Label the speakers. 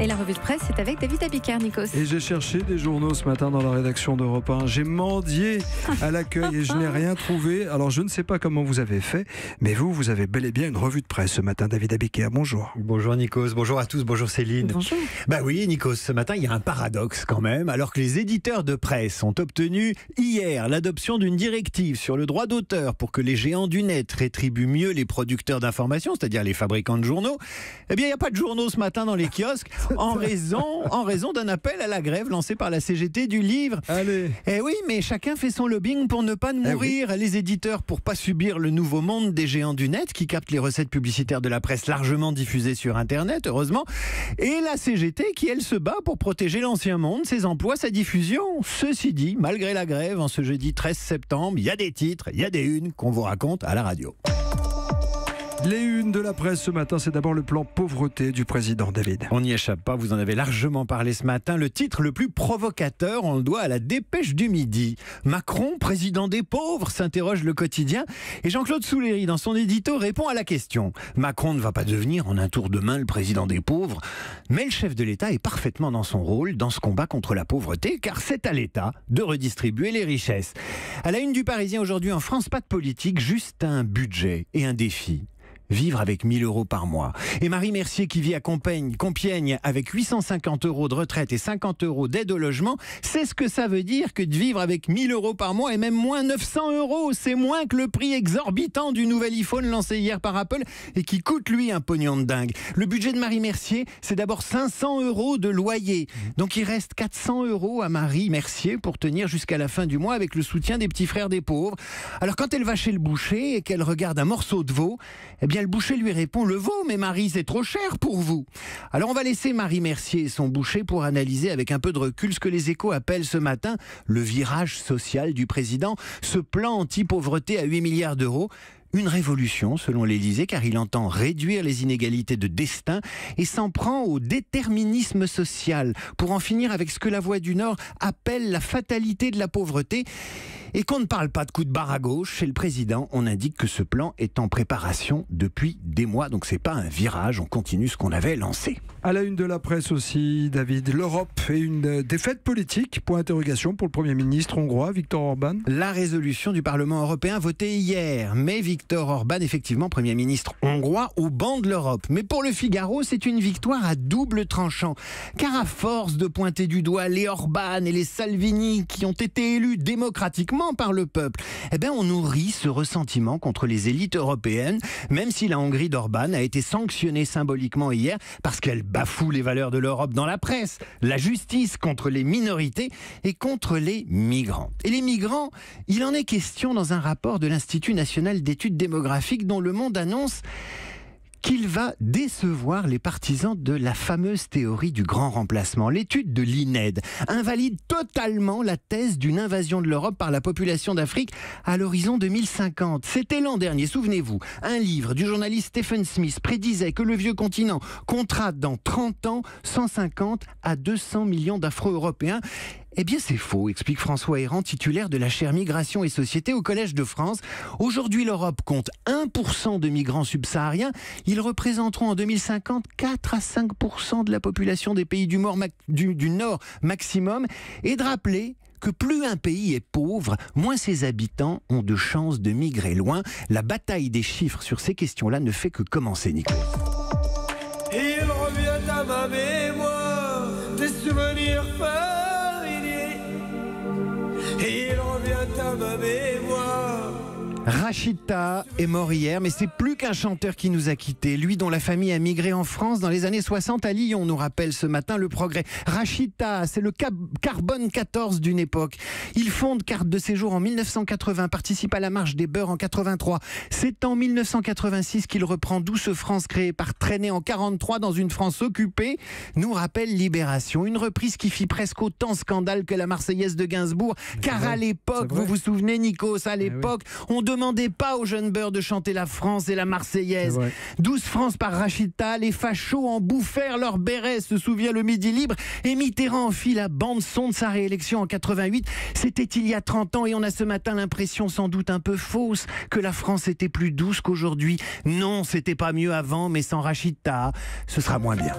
Speaker 1: Et la revue de presse, c'est avec David Abiker, Nikos.
Speaker 2: Et j'ai cherché des journaux ce matin dans la rédaction d'Europe 1. J'ai mendié à l'accueil et je n'ai rien trouvé. Alors je ne sais pas comment vous avez fait, mais vous avez bel et bien une revue de presse ce matin. David Abiker, bonjour.
Speaker 3: Bonjour Nikos, bonjour à tous, bonjour Céline.
Speaker 1: Bonjour.
Speaker 3: Bah oui Nikos, ce matin il y a un paradoxe quand même. Alors que les éditeurs de presse ont obtenu hier l'adoption d'une directive sur le droit d'auteur pour que les géants du net rétribuent mieux les producteurs d'informations, c'est-à-dire les fabricants de journaux, eh bien il n'y a pas de journaux ce matin dans les kiosques en raison d'un appel à la grève lancé par la CGT du livre.
Speaker 2: Allez.
Speaker 3: Eh oui, mais chacun fait son lobbying pour ne pas mourir. Oui. Les éditeurs pour pas subir le nouveau monde des géants du net qui captent les recettes publicitaires de la presse largement diffusées sur Internet, heureusement. Et la CGT qui, elle, se bat pour protéger l'ancien monde, ses emplois, sa diffusion. Ceci dit, malgré la grève, en ce jeudi 13 septembre, il y a des titres, il y a des unes qu'on vous raconte à la radio.
Speaker 2: Les unes de la presse ce matin, c'est d'abord le plan pauvreté du président David.
Speaker 3: On n'y échappe pas, vous en avez largement parlé ce matin. Le titre le plus provocateur, on le doit à la Dépêche du Midi. Macron, président des pauvres, s'interroge le quotidien. Et Jean-Claude Souléry, dans son édito, répond à la question. Macron ne va pas devenir en un tour de main le président des pauvres. Mais le chef de l'État est parfaitement dans son rôle, dans ce combat contre la pauvreté, car c'est à l'État de redistribuer les richesses. À la une du Parisien aujourd'hui en France, pas de politique, juste un budget et un défi. Vivre avec 1 000 euros par mois. Et Marie Mercier qui vit à Compiègne avec 850 euros de retraite et 50 euros d'aide au logement, c'est ce que ça veut dire que de vivre avec 1 000 euros par mois et même moins 900 euros. C'est moins que le prix exorbitant du nouvel iPhone lancé hier par Apple et qui coûte lui un pognon de dingue. Le budget de Marie Mercier, c'est d'abord 500 euros de loyer. Donc il reste 400 euros à Marie Mercier pour tenir jusqu'à la fin du mois avec le soutien des petits frères des pauvres. Alors quand elle va chez le boucher et qu'elle regarde un morceau de veau, eh bien le boucher lui répond: le veau, mais Marie, c'est trop cher pour vous. Alors on va laisser Marie Mercier et son boucher pour analyser avec un peu de recul ce que les Échos appellent ce matin le virage social du président, ce plan anti-pauvreté à 8 milliards d'euros. Une révolution, selon l'Élysée, car il entend réduire les inégalités de destin et s'en prend au déterminisme social pour en finir avec ce que la Voix du Nord appelle la fatalité de la pauvreté. Et qu'on ne parle pas de coup de barre à gauche, chez le président, on indique que ce plan est en préparation depuis des mois. Donc c'est pas un virage, on continue ce qu'on avait lancé.
Speaker 2: À la une de la presse aussi, David, l'Europe et une défaite politique, point d'interrogation pour le Premier ministre hongrois, Viktor Orban.
Speaker 3: La résolution du Parlement européen votée hier, mais Viktor Orban, effectivement, Premier ministre hongrois, au banc de l'Europe. Mais pour le Figaro, c'est une victoire à double tranchant. Car à force de pointer du doigt les Orban et les Salvini qui ont été élus démocratiquement par le peuple, eh bien on nourrit ce ressentiment contre les élites européennes, même si la Hongrie d'Orban a été sanctionnée symboliquement hier parce qu'elle bafoue les valeurs de l'Europe dans la presse, la justice contre les minorités et contre les migrants. Et les migrants, il en est question dans un rapport de l'Institut national d'études démographiques dont Le Monde annonce qu'il va décevoir les partisans de la fameuse théorie du grand remplacement. L'étude de l'INED invalide totalement la thèse d'une invasion de l'Europe par la population d'Afrique à l'horizon 2050. C'était l'an dernier, souvenez-vous, un livre du journaliste Stephen Smith prédisait que le vieux continent comptera dans 30 ans 150 à 200 millions d'Afro-Européens. Eh bien c'est faux, explique François Héran, titulaire de la chaire Migration et Société au Collège de France. Aujourd'hui, l'Europe compte 1% de migrants subsahariens. Ils représenteront en 2050 4 à 5% de la population des pays du Nord maximum. Et de rappeler que plus un pays est pauvre, moins ses habitants ont de chances de migrer loin. La bataille des chiffres sur ces questions-là ne fait que commencer, Nicolas.
Speaker 4: Il revient à ma mémoire des souvenirs et il revient à ma mémoire.
Speaker 3: Rachid Taha est mort hier, mais c'est plus qu'un chanteur qui nous a quittés. Lui dont la famille a migré en France dans les années 60 à Lyon, nous rappelle ce matin Le Progrès. Rachid Taha, c'est le Carbone 14 d'une époque. Il fonde Carte de séjour en 1980, participe à la marche des Beurs en 83. C'est en 1986 qu'il reprend Douce France, créée par Traîné en 43 dans une France occupée, nous rappelle Libération. Une reprise qui fit presque autant scandale que la Marseillaise de Gainsbourg, car à l'époque, vous vous souvenez Nikos, à l'époque, on demandait pas aux jeunes beurs de chanter la France et la Marseillaise. 12 France par Rachid Taha, les fachos en bouffèrent leur béret, se souvient le Midi Libre, et Mitterrand en fit la bande-son de sa réélection en 88. C'était il y a 30 ans et on a ce matin l'impression sans doute un peu fausse que la France était plus douce qu'aujourd'hui. Non, c'était pas mieux avant, mais sans Rachid Taha, ce sera moins bien.